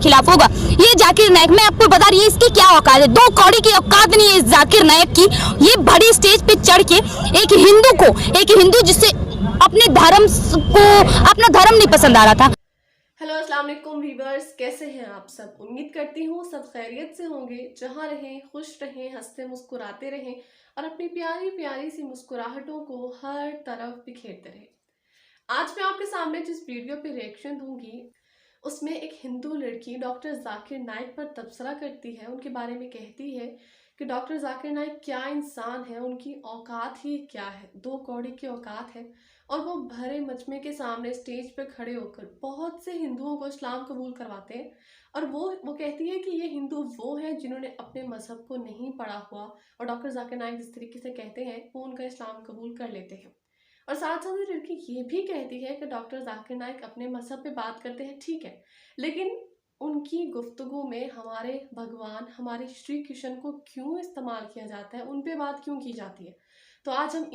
खिलाफ होगा। ये जाकिर नायक, मैं आपको बता रही हूँ इसकी क्या औकात है, 2 कौड़ी की औकात नहीं है इस जाकिर नायक की। ये बड़ी स्टेज पे चढ़ के एक हिंदू जिससे अपने धर्म को, अपना धर्म नहीं पसंद आ रहा था। हेलो अस्सलाम वालेकुम व्यूअर्स, कैसे हैं आप सब। उम्मीद करती हूँ सब खैरियत से होंगे। जहाँ रहें खुश रहें, हंसते मुस्कुराते रहें और अपनी प्यारी प्यारी सी मुस्कुराहटों को हर तरफ बिखेरते रहें। आज मैं आपके सामने जिस वीडियो पे रिएक्शन दूंगी उसमें एक हिंदू लड़की डॉक्टर जाकिर नायक पर तबसरा करती है, उनके बारे में कहती है कि डॉक्टर जाकिर नायक क्या इंसान है, उनकी औकात ही क्या है, 2 कौड़ी की औकात है। और वो भरे मजमे के सामने स्टेज पे खड़े होकर बहुत से हिंदुओं को इस्लाम कबूल करवाते हैं। और वो कहती है कि ये हिंदू वो हैं जिन्होंने अपने मजहब को नहीं पढ़ा हुआ, और डॉक्टर जाकिर नायक जिस तरीके से कहते हैं वो उनका इस्लाम कबूल कर लेते हैं। और साथ साथ ये लड़की ये भी कहती है कि डॉक्टर जाकिर नायक अपने मजहब पे बात करते हैं, ठीक है, लेकिन उनकी गुफ्तगू में हमारे भगवान, हमारे श्री कृष्ण को क्यों इस्तेमाल किया जाता है, उन पे बात क्यों की जाती है। तो आज हम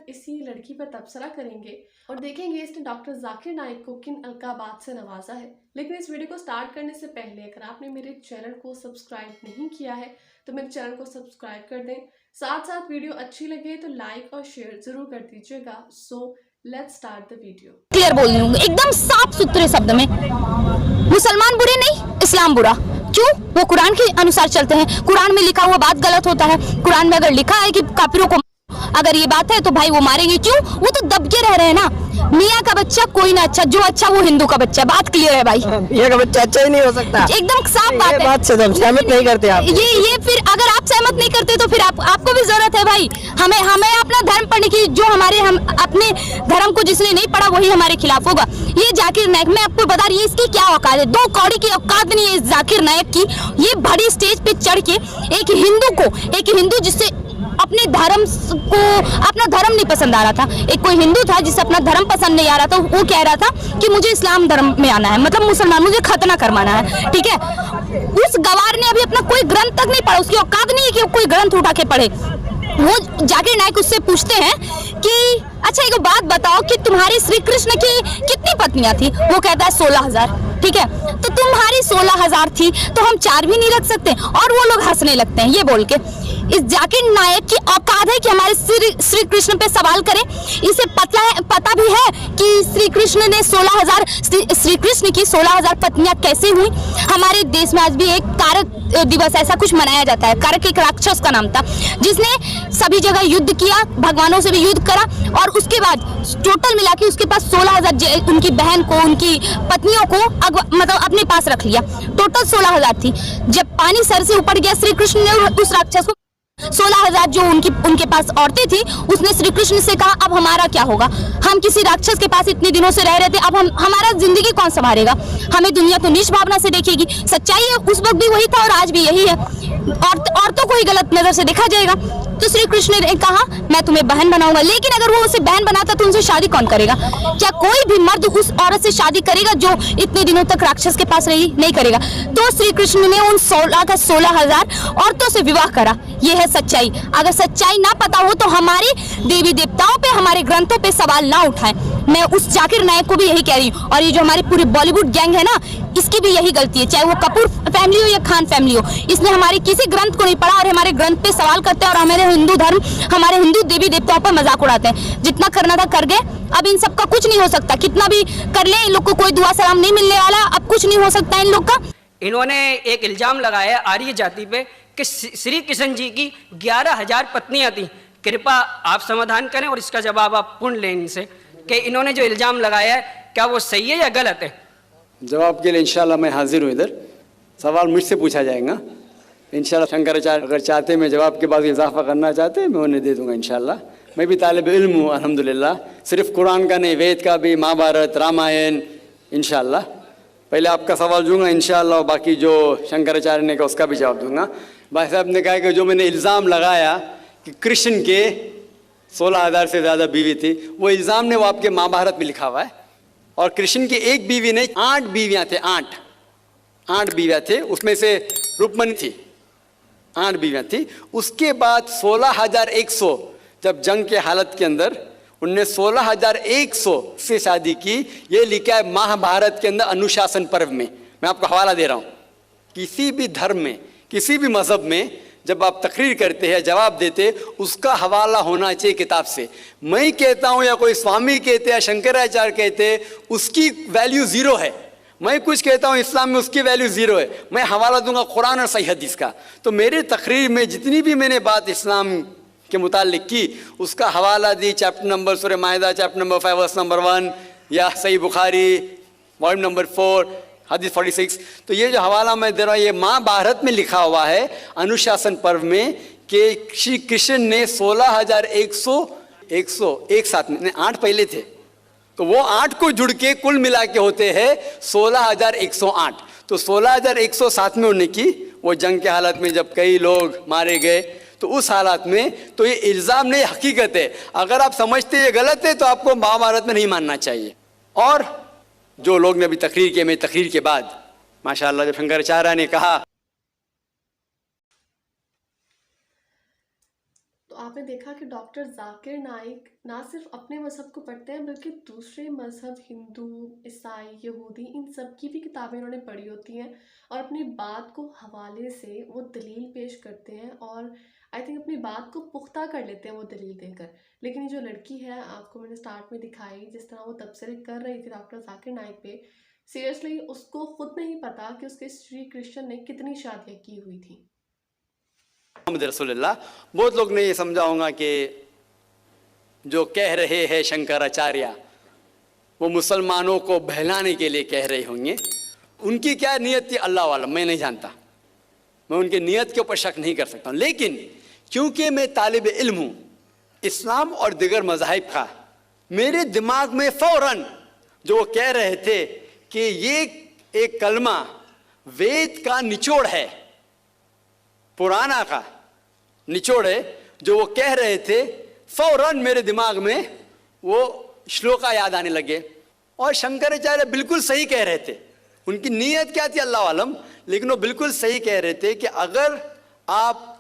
इसी लड़की पर तबसरा करेंगे और देखेंगे इसने डॉक्टर जाकिर नायक को किन अलकाबात से नवाजा है। लेकिन इस वीडियो को स्टार्ट करने से पहले अगर आपने मेरे चैनल को सब्सक्राइब नहीं किया है तो मेरे चैनल को सब्सक्राइब कर दें। साथ साथ वीडियो अच्छी लगे तो लाइक और शेयर जरूर कर दीजिएगा। So let's start the video. Clear बोल रही हूँ, एकदम साफ सुथरे शब्द में, मुसलमान बुरे नहीं, इस्लाम बुरा। क्यों? वो कुरान के अनुसार चलते हैं। कुरान में लिखा हुआ बात गलत होता है। कुरान में अगर लिखा है कि काफिरों को, अगर ये बात है तो भाई वो मारेंगे। क्यों? वो तो दब के रह रहे हैं ना। मियाँ का बच्चा कोई ना अच्छा, जो अच्छा वो हिंदू का बच्चा। बात क्लियर है भाई। मियाँ का बच्चा अच्छा ही नहीं हो सकता, एकदम साफ बात है। बात से सहमत नहीं करते आप। ये फिर अगर आप सहमत नहीं करते तो फिर आपको भी जरूरत है भाई। हमें अपना धर्म पढ़ने की। जो हम अपने धर्म को जिसने नहीं पढ़ा वही हमारे खिलाफ होगा। ये जाकिर नायक, मैं आपको बता रही हूँ इसकी क्या औकात है, 2 कौड़ी की औकात नहीं है इस जाकिर नायक की। ये बड़ी स्टेज पे चढ़ के एक हिंदू जिससे अपने धर्म को, अपना धर्म नहीं पसंद आ रहा था। एक कोई हिंदू था जिसे अपना धर्म पसंद नहीं आ रहा था, वो कह रहा था कि मुझे इस्लाम धर्म में आना है, मतलब मुसलमान, मुझे खतना करवाना है, ठीक है। उस गवार ने अभी अपना कोई ग्रंथ तक नहीं पढ़ा, उसकी औकात नहीं है कि वो कोई ग्रंथ उठा के पढ़े। वो जाकिर नायक उससे पूछते हैं कि अच्छा एक बात बताओ कि तुम्हारी श्री कृष्ण की कितनी पत्नियां थी? वो कहता है 16,000, ठीक है। तो तुम्हारी 16,000 थी तो हम 4 भी नहीं रख सकते? और वो लोग हंसने लगते हैं ये बोल के। इस जाकिर नायक की औकात है कि हमारे श्री कृष्ण पे सवाल करे। इसे पता भी है कि श्री कृष्ण ने 16,000 श्री कृष्ण की 16,000 पत्नियां कैसे हुई। हमारे देश में आज भी एक कारक दिवस ऐसा कुछ मनाया जाता है। कारक एक राक्षस का नाम था जिसने सभी जगह युद्ध किया, भगवानों से भी युद्ध करा, और उसके बाद टोटल मिला के उसके पास 16,000 उनकी बहन को, उनकी पत्नियों को मतलब अपने पास रख लिया। टोटल 16,000 थी। जब पानी सर से ऊपर गया, श्री कृष्ण ने उस राक्षस को 16,000 जो उनके पास औरतें थी, उसने श्री कृष्ण से कहा अब हमारा क्या होगा? हम किसी राक्षस के पास इतने दिनों से रह रहे थे, अब हमारा जिंदगी कौन संभालेगा? हमें दुनिया तो नीच भावना से देखेगी। सच्चाई है, उस वक्त भी वही था और आज भी यही है। औरतों को ही गलत नजर से देखा जाएगा। तो श्री कृष्ण ने कहा मैं तुम्हें बहन बनाऊंगा, लेकिन अगर वो उसे बहन बनाता तो उनसे शादी कौन करेगा? क्या कोई भी मर्द उस औरत से शादी करेगा जो इतने दिनों तक राक्षस के पास रही? नहीं करेगा। तो श्री कृष्ण ने उन 16,000 औरतों से विवाह करा। ये है सच्चाई। अगर सच्चाई ना पता हो तो हमारे देवी देवताओं पे, हमारे ग्रंथों पे सवाल ना उठाएं। मैं उस जाकिर नायक को भी यही कह रही हूँ। और ये जो हमारी पूरी बॉलीवुड गैंग है ना, इसकी भी यही गलती है, चाहे वो कपूर फैमिली हो या खान फैमिली हो। इसने हमारे किसी ग्रंथ को नहीं पढ़ा और हमारे ग्रंथ पे सवाल करते हैं और हमारे हिंदू धर्म, हमारे हिंदू देवी देवताओं पर मजाक उड़ाते हैं। जितना करना था कर गए, अब इन सब का कुछ नहीं हो सकता। कितना भी कर ले, इन लोग को कोई दुआ सलाम नहीं मिलने वाला। अब कुछ नहीं हो सकता इन लोग का। इन्होंने एक इल्जाम लगाया आर्य जाति पे कि श्री कृष्ण जी की 11,000 पत्नियां थी। कृपया आप समाधान करें और इसका जवाब आप पूर्ण लें इनसे कि इन्होंने जो इल्जाम लगाया है क्या वो सही है या गलत है। जवाब के लिए इंशाल्लाह मैं हाजिर हूँ। इधर सवाल मुझसे पूछा जाएगा इंशाल्लाह। शंकराचार्य अगर चाहते मैं जवाब के बाद इजाफा करना चाहते मैं उन्हें दे दूंगा इंशाल्लाह। मैं भी तालिब इल्म हूँ अल्हम्दुलिल्लाह, सिर्फ कुरान का नहीं, वेद का भी, महाभारत, रामायण इंशाल्लाह। पहले आपका सवाल दूंगा इंशाल्लाह, और बाकी जो शंकराचार्य ने कहा उसका भी जवाब दूंगा। भाई साहब ने कहा कि जो मैंने इल्ज़ाम लगाया कि कृष्ण के 16,000 से ज़्यादा बीवी थी, वो इल्ज़ाम ने वो आपके महाभारत में लिखा हुआ है। और कृष्ण की एक बीवी नहीं, 8 बीवियाँ थे। 8 बीवियाँ थे, उसमें से रुक्मणी थी, 8 बीवियाँ थी। उसके बाद 16,100 जब जंग के हालत के अंदर उनने 16,100 से शादी की। ये लिखा है महाभारत के अंदर अनुशासन पर्व में। मैं आपको हवाला दे रहा हूँ, किसी भी धर्म में, किसी भी मज़हब में जब आप तकरीर करते हैं, जवाब देते, उसका हवाला होना चाहिए किताब से। मैं कहता हूँ या कोई स्वामी कहते या शंकराचार्य कहते, उसकी वैल्यू ज़ीरो है। मैं कुछ कहता हूँ इस्लाम में, उसकी वैल्यू ज़ीरो है। मैं हवाला दूंगा कुरान और सही हदीस का। तो मेरे तकरीर में जितनी भी मैंने बात इस्लाम के मुतालिक की, उसका हवाला दी, चैप्टर नंबर सूरह माइदा चैप्टर नंबर 5 वर्स नंबर 1, या सही बुखारी वॉल्यूम नंबर 4 हदीस 46। तो ये जो हवाला मैं दे रहा हूँ, ये महाभारत में लिखा हुआ है अनुशासन पर्व में, कि श्री कृष्ण ने 16,100 एक साथ में, 8 पहले थे, तो वो 8 को जुड़ के कुल मिला के होते हैं 16,108। तो 16,107 में उन्होंने की, वो जंग के हालत में जब कई लोग मारे गए, तो उस हालत में तो ये इल्ज़ाम नहीं, हकीकत है। अगर आप समझते ये गलत है तो आपको महाभारत में नहीं मानना चाहिए। और जो लोग ने अभी तकरीर किए, मैं तकरीर के बाद माशाअल्लाह जब शंकराचार्य ने कहा, तो आपने देखा कि डॉक्टर जाकिर नाइक ना सिर्फ अपने मज़हब को पढ़ते हैं, बल्कि दूसरे मज़हब, हिंदू, ईसाई, यहूदी, इन सब की भी किताबें उन्होंने पढ़ी होती हैं और अपनी बात को हवाले से वो दलील पेश करते हैं और आई थिंक अपनी बात को पुख्ता कर लेते हैं वो दलील देकर। लेकिन ये जो लड़की है, आपको मैंने स्टार्ट में दिखाई, जिस तरह वो तबसरे कर रही थी डॉक्टर जाकिर नाइक पे, सीरियसली उसको खुद नहीं पता कि उसके श्री कृष्ण ने कितनी शादियाँ की हुई थी। मोहम्मद रसूलुल्लाह। बहुत लोग ने ये समझा होगा कि जो कह रहे हैं शंकराचार्य, वो मुसलमानों को बहलाने के लिए कह रहे होंगे। उनकी क्या नियत थी अल्लाह वाला, मैं नहीं जानता, मैं उनकी नियत के ऊपर शक नहीं कर सकता हूँ। लेकिन क्योंकि मैं तालिब इल्म हूँ इस्लाम और दिगर मज़ाहिब का, मेरे दिमाग में फ़ौरन जो वो कह रहे थे कि ये एक कलमा वेद का निचोड़ है, पुराना का निचोड़ है, जो वो कह रहे थे, फौरन मेरे दिमाग में वो श्लोका याद आने लगे। और शंकराचार्य बिल्कुल सही कह रहे थे। उनकी नीयत क्या थी अल्लाह आलम, लेकिन वो बिल्कुल सही कह रहे थे कि अगर आप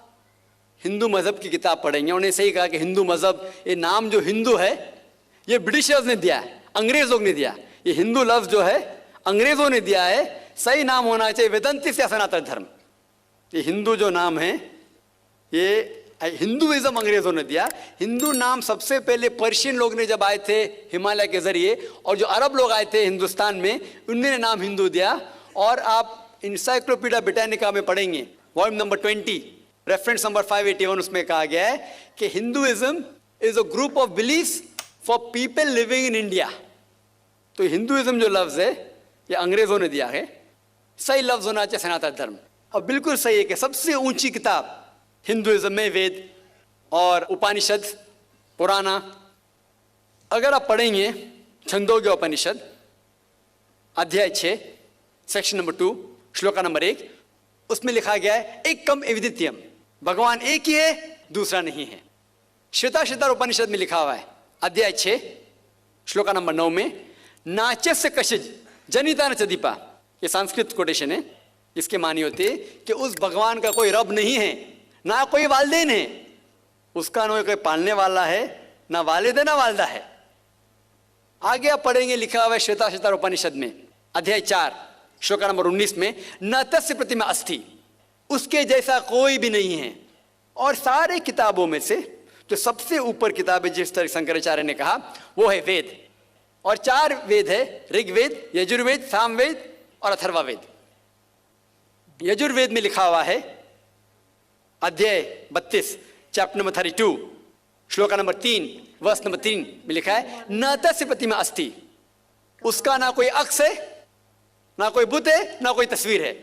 हिंदू मज़हब की किताब पढ़ेंगे, उन्हें सही कहा कि हिंदू मज़हब, ये नाम जो हिंदू है ये ब्रिटिशर्स ने दिया है, अंग्रेज़ों ने दिया। ये हिंदू लफ्ज़ जो है अंग्रेज़ों ने दिया है, सही नाम होना चाहिए वेदांतिस्ट या सनातन धर्म। ये हिंदू जो नाम है, ये हिंदुइज्म अंग्रेज़ों ने दिया। हिंदू नाम सबसे पहले पर्शियन लोग ने जब आए थे हिमालय के ज़रिए, और जो अरब लोग आए थे हिंदुस्तान में, उन्होंने नाम हिंदू दिया। और आप इंसाइक्लोपीडिया ब्रिटानिका में पढ़ेंगे वॉल्यूम नंबर 20 रेफरेंस नंबर 581, उसमें कहा गया है कि Hinduism is a group of beliefs for people living in India. तो हिंदुइज्म जो लफ्ज़ है ये अंग्रेज़ों ने दिया है, सही लफ्ज़ होना चाहिए सनातन धर्म। और बिल्कुल सही है कि सबसे ऊंची किताब हिंदुइज्म में वेद और उपनिषद पुराना। अगर आप पढ़ेंगे छंदोग्य उपनिषद अध्याय 6 सेक्शन नंबर 2 श्लोका नंबर 1, उसमें लिखा गया है एकम अद्वितीयम, भगवान एक ही है, दूसरा नहीं है। श्वेताश्वतर उपनिषद में लिखा हुआ है अध्याय 6 श्लोका नंबर 9 में, नाचस्य कशिज जनिता न चदीपा, ये संस्कृत कोटेशन है, इसके मानी होते कि उस भगवान का कोई रब नहीं है, ना कोई वालिदैन है, उसका ना कोई पालने वाला है, ना वालिद है ना वालदा है। आगे आप पढ़ेंगे लिखा हुआ है श्वेताश्वतर उपनिषद में अध्याय 4 श्लोका नंबर 19 में, न तस्य प्रतिमा अस्ति, उसके जैसा कोई भी नहीं है। और सारे किताबों में से जो सबसे ऊपर किताब है, जिस तरह शंकराचार्य ने कहा, वो है वेद। और 4 वेद है, ऋग्वेद, यजुर्वेद, सामवेद और अथर्ववेद। यजुर्वेद में लिखा हुआ है अध्याय 32 chapter number 32 shloka number 3 verse number 3 में लिखा है, न तस्य प्रतिमा अस्ति, उसका ना कोई अक्ष है, ना कोई बुत है, ना कोई तस्वीर है।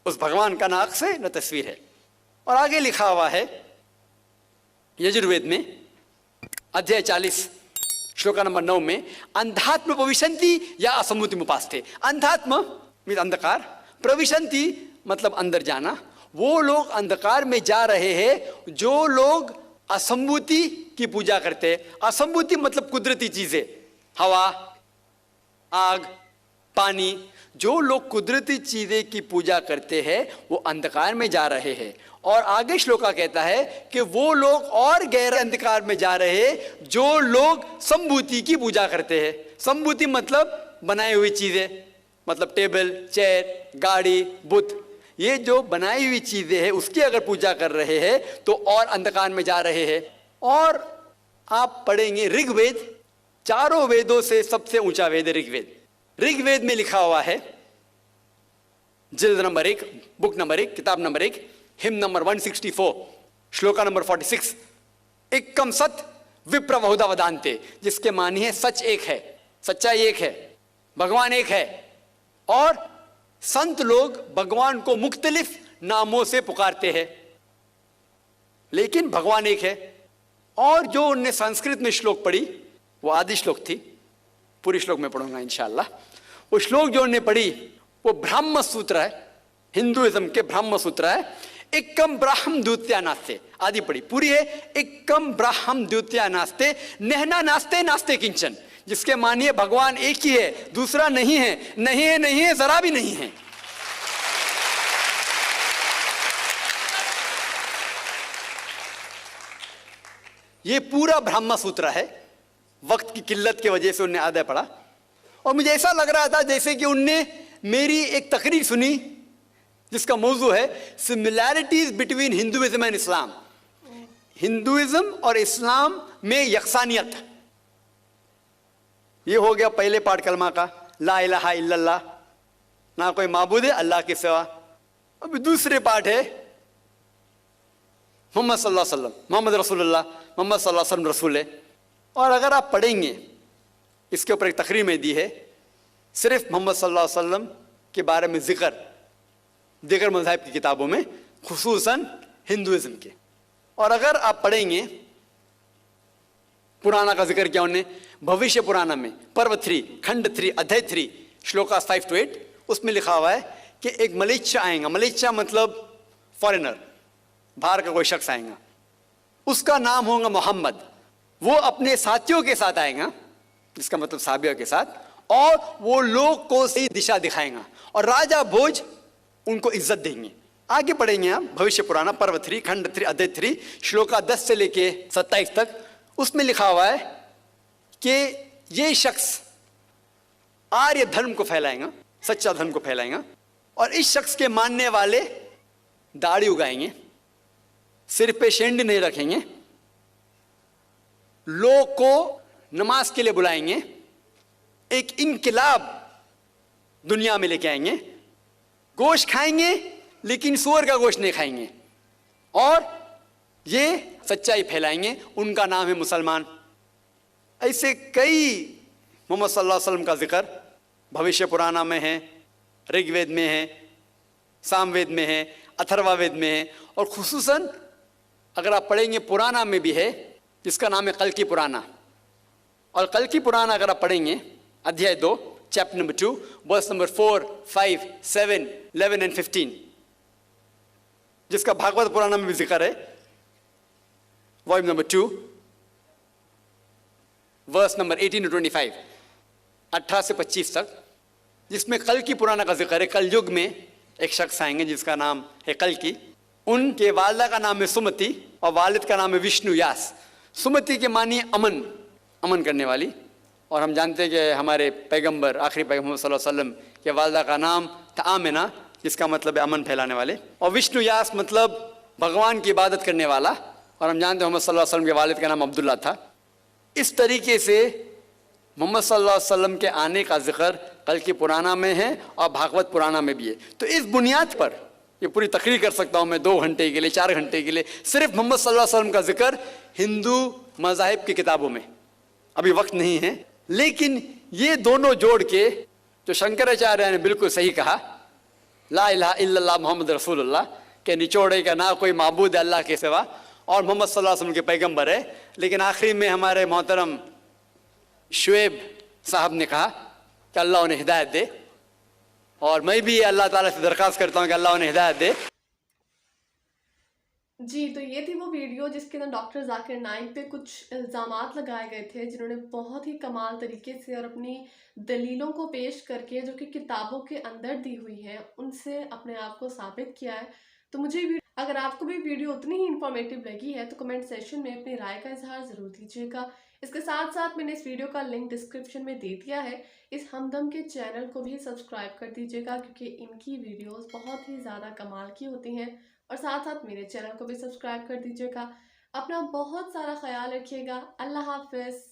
उस भगवान का ना अक्ष है ना तस्वीर है। और आगे लिखा हुआ है यजुर्वेद में अध्याय 40 श्लोका नंबर 9 में, अंधात्म प्रविशन्ति या असम्मुति उपास्ते। अंधात्म मीन अंधकार, प्रविशन्ति मतलब अंदर जाना। वो लोग अंधकार में जा रहे हैं जो लोग असम्भूति की पूजा करते हैं। असम्भूति मतलब कुदरती चीजें, हवा, आग, पानी। जो लोग कुदरती चीजें की पूजा करते हैं वो अंधकार में जा रहे हैं। और आगे श्लोका कहता है कि वो लोग और गहरे अंधकार में जा रहे हैं जो लोग संभूति की पूजा करते हैं। संभूति मतलब बनाई हुई चीजें, मतलब टेबल, चेयर, गाड़ी, बुत, ये जो बनाई हुई चीजें हैं उसकी अगर पूजा कर रहे हैं तो और अंधकार में जा रहे हैं। और आप पढ़ेंगे ऋग्वेद, चारों वेदों से सबसे ऊंचा वेद है ऋग्वेद। ऋग्वेद में लिखा हुआ है, जिल्द नंबर 1, बुक नंबर 1, किताब number 1, him number 164, shloka number 46, एकम सत विप्र बहुधा वदान्ते, जिसके मानी है सच एक है, सच्चाई एक है, भगवान एक है। और संत लोग भगवान को मुख्तलिफ नामों से पुकारते हैं, लेकिन भगवान एक है। और जो उनने संस्कृत में श्लोक पढ़ी वो आदि श्लोक थी, पूरी श्लोक में पढ़ूंगा इंशाअल्लाह। वो श्लोक जो उनने पढ़ी वो ब्रह्म सूत्र है, हिंदुइज्म के ब्रह्म सूत्र है। एकम ब्राह्म द्वितीया नास्ते, आदि पढ़ी, पूरी है। एकम ब्राह्म द्वितीया नास्ते, नहना नास्ते नास्ते किंचन, जिसके मानिए भगवान एक ही है, दूसरा नहीं है, नहीं है, नहीं है, जरा भी नहीं है। ये पूरा ब्रह्म सूत्र है। वक्त की किल्लत की वजह से उनने आधा पढ़ा और मुझे ऐसा लग रहा था जैसे कि उनने मेरी एक तकरीर सुनी जिसका मौजू है similarities between Hinduism and Islam, Hinduism और इस्लाम में यकसानियत। ये हो गया पहले पाठ कलमा का, ला इलाहा इल्लल्लाह, ना कोई माबूद है अल्लाह के सिवा। अभी दूसरे पाठ है मोहम्मद सल्लल्लाहु अलैहि वसल्लम, मोहम्मद रसूलुल्लाह, मोहम्मद सल्लल्लाहु अलैहि वसल्लम रसूल है। और अगर आप पढ़ेंगे, इसके ऊपर एक तकरीर में दी है सिर्फ मोहम्मद सल्लल्लाहु अलैहि वसल्लम के बारे में जिक्र दीगर मज़ाहिब की किताबों में, खुसूसन हिंदुइज्म के। और अगर आप पढ़ेंगे पुराना का जिक्र किया उन्होंने, भविष्य पुराना में पर्व 3, खंड 3, अध्याय 3, श्लोका 5 to 8, उसमें लिखा हुआ है कि एक मलेच्छा आएगा, मलेच्छा मतलब फॉरेनर, बाहर का कोई शख्स आएगा, उसका नाम होगा मोहम्मद। वो अपने साथियों के साथ आएगा, जिसका मतलब साहबियों के साथ, और वो लोग को सही दिशा दिखाएगा और राजा भोज उनको इज्जत देंगे। आगे पढ़ेंगे आप भविष्य पुराना पर्व 3, खंड 3, अध्याय 3, श्लोका 10 से लेके 27 तक। उसमें लिखा हुआ है कि ये शख्स आर्य धर्म को फैलाएगा, सच्चा धर्म को फैलाएगा, और इस शख्स के मानने वाले दाढ़ी उगाएंगे, सिर पे शेंड नहीं रखेंगे, लोग को नमाज के लिए बुलाएंगे, एक इनकलाब दुनिया में लेके आएंगे, गोश्त खाएंगे लेकिन सूअर का गोश्त नहीं खाएंगे, और ये सच्चाई फैलाएंगे, उनका नाम है मुसलमान। ऐसे कई मोहम्मद सल्लल्लाहु अलैहि वसल्लम का जिक्र भविष्य पुराना में है, ऋग्वेद में है, सामवेद में है, अथर्ववेद में है, और खुसूसन अगर आप पढ़ेंगे पुराना में भी है, जिसका नाम है कल्कि पुराना। और कल्कि पुराना अगर आप पढ़ेंगे अध्याय 2, chapter number 2, verse number 4, 5, 7, 11 and 15, जिसका भागवत पुराना में भी जिक्र है, volume number 2, verse number 18 to 25, 18 से 25 तक, जिसमें कल्कि पुराना का जिक्र है। कलयुग में एक शख्स आएंगे जिसका नाम है कल्कि। उनके वालिदा का नाम है सुमति और वालिद का नाम है विष्णु यास। सुमति के मानी अमन, अमन करने वाली, और हम जानते हैं कि हमारे पैगंबर, आखिरी पैगंबर सल्लल्लाहु अलैहि वसल्लम के वालिदा का नाम था आमिना, जिसका मतलब है अमन फैलाने वाले। और विष्णु यास मतलब भगवान की इबादत करने वाला, और हम जानते हैं मोहम्मद सल्लल्लाहु अलैहि वसल्लम के वालिद का नाम अब्दुल्ला था। इस तरीके से मोहम्मद सल्लल्लाहु अलैहि वसल्लम के आने का जिक्र कल्कि पुराना में है और भागवत पुराना में भी है। तो इस बुनियाद पर ये पूरी तकरीर कर सकता हूँ मैं 2 घंटे के लिए, 4 घंटे के लिए, सिर्फ मोहम्मद सल्लल्लाहु अलैहि वसल्लम का जिक्र हिंदू मज़ाहिब की किताबों में। अभी वक्त नहीं है, लेकिन ये दोनों जोड़ के जो शंकराचार्य ने बिल्कुल सही कहा, ला इलाहा इल्लल्लाह मोहम्मद रसूलुल्लाह, के निचोड़े का ना कोई माबूद है अल्लाह के सिवा, और मोहम्मद सल्लल्लाहु अलैहि वसल्लम के पैगंबर है। लेकिन आखिरी में हमारे मोहतरम शुएब साहब ने कहा कि अल्लाह उन्हें हिदायत दे, और मैं भी अल्लाह ताला से दरख्वास्त करता हूँ कि अल्लाह उन्हें हिदायत दे। जी, तो ये थी वो वीडियो जिसके अंदर डॉक्टर जाकिर नाइक पे कुछ इल्ज़ामात लगाए गए थे, जिन्होंने बहुत ही कमाल तरीके से और अपनी दलीलों को पेश करके, जो कि किताबों के अंदर दी हुई है, उनसे अपने आप को साबित किया है। तो मुझे भी अगर आपको भी वीडियो उतनी ही इन्फॉर्मेटिव लगी है तो कमेंट सेक्शन में अपनी राय का इजहार ज़रूर दीजिएगा। इसके साथ साथ मैंने इस वीडियो का लिंक डिस्क्रिप्शन में दे दिया है। इस हमदम के चैनल को भी सब्सक्राइब कर दीजिएगा क्योंकि इनकी वीडियोस बहुत ही ज़्यादा कमाल की होती हैं। और साथ साथ मेरे चैनल को भी सब्सक्राइब कर दीजिएगा। अपना बहुत सारा ख्याल रखिएगा। अल्लाह हाफ़िज़।